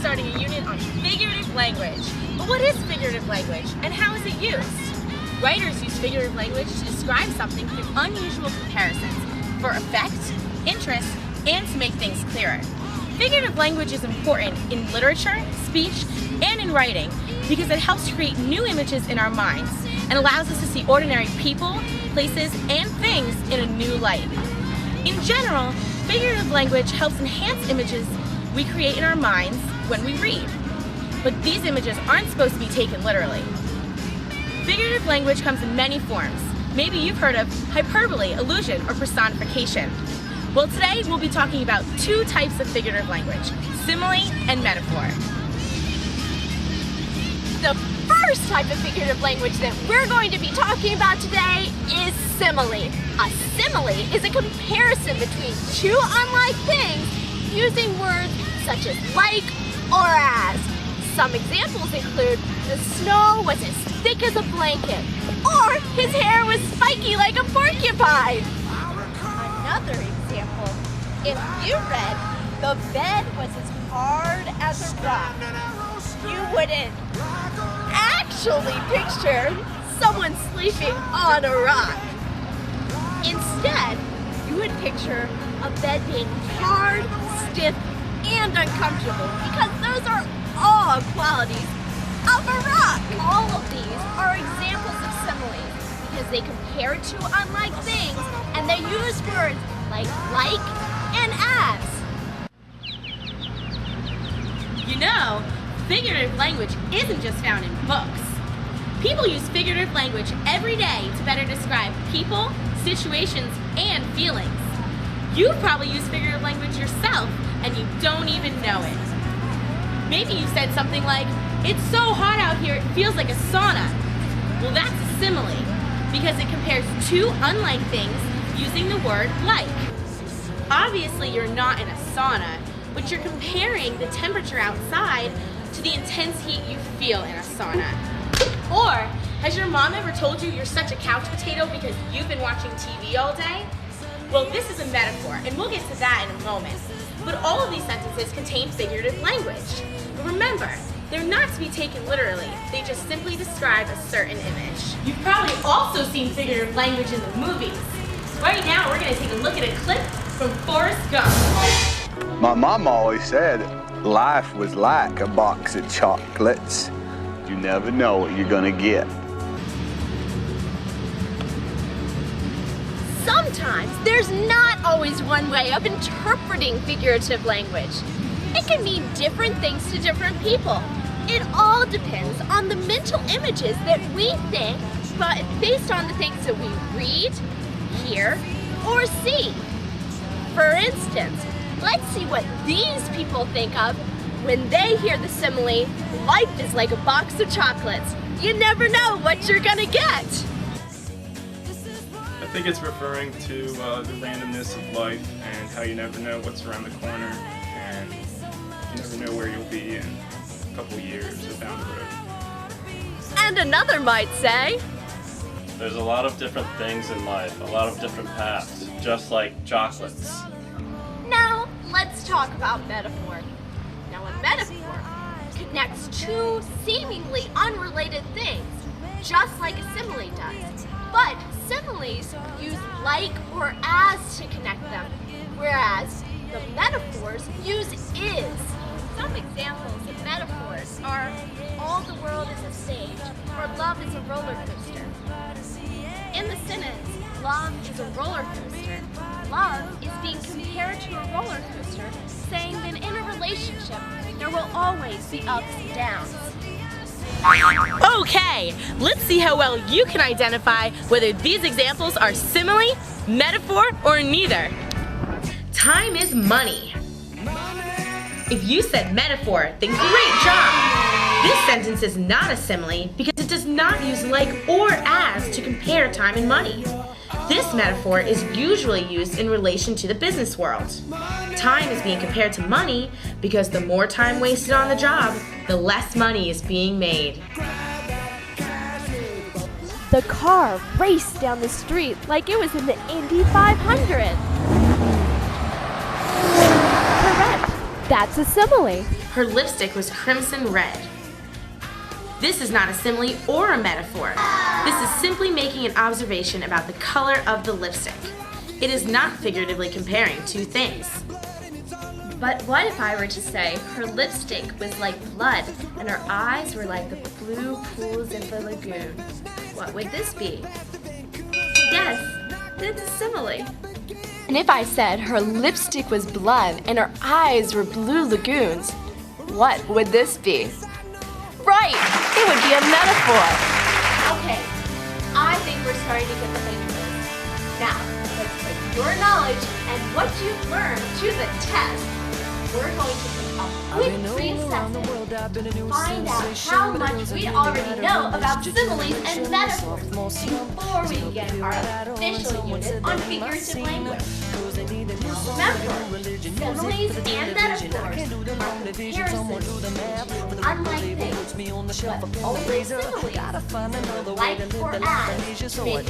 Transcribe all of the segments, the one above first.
starting a unit on figurative language. But what is figurative language and how is it used? Writers use figurative language to describe something through unusual comparisons for effect, interest, and to make things clearer. Figurative language is important in literature, speech, and in writing because it helps create new images in our minds and allows us to see ordinary people, places, and things in a new light. In general, figurative language helps enhance images we create in our minds when we read. But these images aren't supposed to be taken literally. Figurative language comes in many forms. Maybe you've heard of hyperbole, illusion, or personification. Well, today we'll be talking about two types of figurative language, simile and metaphor. The first type of figurative language that we're going to be talking about today is simile. A simile is a comparison between two unlike things using words such as like or as. Some examples include the snow was as thick as a blanket, or his hair was spiky like a porcupine. Another example, if you read the bed was as hard as a rock, you wouldn't actually picture someone sleeping on a rock. Instead, you would picture a bed being hard, stiff, and uncomfortable because those are all qualities of a rock. All of these are examples of similes because they compare two unlike things and they use words like and as. You know, figurative language isn't just found in books. People use figurative language every day to better describe people, situations, and feelings. You've probably used figurative language yourself and you don't even know it. Maybe you said something like, "It's so hot out here, it feels like a sauna." Well, that's a simile because it compares two unlike things using the word like. Obviously, you're not in a sauna, but you're comparing the temperature outside to the intense heat you feel in a sauna. Or, has your mom ever told you you're such a couch potato because you've been watching TV all day? Well, this is a metaphor, and we'll get to that in a moment. But all of these sentences contain figurative language. But remember, they're not to be taken literally. They just simply describe a certain image. You've probably also seen figurative language in the movies. Right now, we're going to take a look at a clip from Forrest Gump. My mom always said life was like a box of chocolates. You never know what you're gonna get. Sometimes there's not always one way of interpreting figurative language. It can mean different things to different people. It all depends on the mental images that we think, but based on the things that we read, hear, or see. For instance, let's see what these people think of when they hear the simile, "Life is like a box of chocolates. You never know what you're gonna get." I think it's referring to the randomness of life and how you never know what's around the corner and you never know where you'll be in a couple years or down the road. And another might say, there's a lot of different things in life, a lot of different paths, just like chocolates. now let's talk about metaphor. Now a metaphor connects two seemingly unrelated things, just like a simile does. But similes use like or as to connect them, whereas the metaphors use is. Some examples of metaphors are all the world is a stage, or love is a roller coaster. In the sentence, love is a roller coaster, love is being compared to a roller coaster, saying that in a relationship, there will always be ups and downs. Okay, let's see how well you can identify whether these examples are simile, metaphor, or neither. Time is money. If you said metaphor, then great job! This sentence is not a simile because it does not use like or as to compare time and money. This metaphor is usually used in relation to the business world. Time is being compared to money because the more time wasted on the job, the less money is being made. The car raced down the street like it was in the Indy 500. Correct. That's a simile. her lipstick was crimson red. This is not a simile or a metaphor. This is simply making an observation about the color of the lipstick. It is not figuratively comparing two things. But what if I were to say her lipstick was like blood and her eyes were like the blue pools in the lagoon? What would this be? Yes, it's a simile. And if I said her lipstick was blood and her eyes were blue lagoons, what would this be? Right, it would be a metaphor. Okay, I think we're starting to get the hang of this. Now, let's put your knowledge and what you've learned to the test. We're going to take a quick reassessment to find out how much we already know about similes and metaphors before we begin our official unit on figurative language. Remember, similes and metaphors are comparisons between unlike things, but only similes will like or add make comparisons.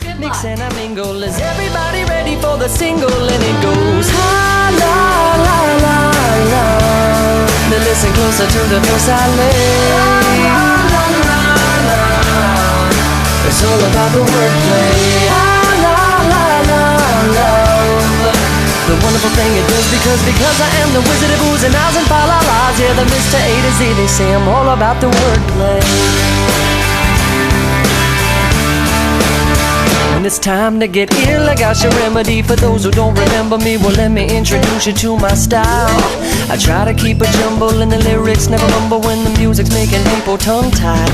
Good luck. Mix and a mingle. Is everybody ready for the single? And it goes ha la la la la. Now listen closer to the verse I lay. La la la la la. It's all about the wordplay. Ha la la la la. The wonderful thing it does because I am the wizard of oohs and ahs and fa la las. Yeah, the Mr. A to Z. They say I'm all about the wordplay. When it's time to get ill, I got your remedy. For those who don't remember me, well, let me introduce you to my style. I try to keep a jumble in the lyrics, never mumble when the music's making people tongue-tied.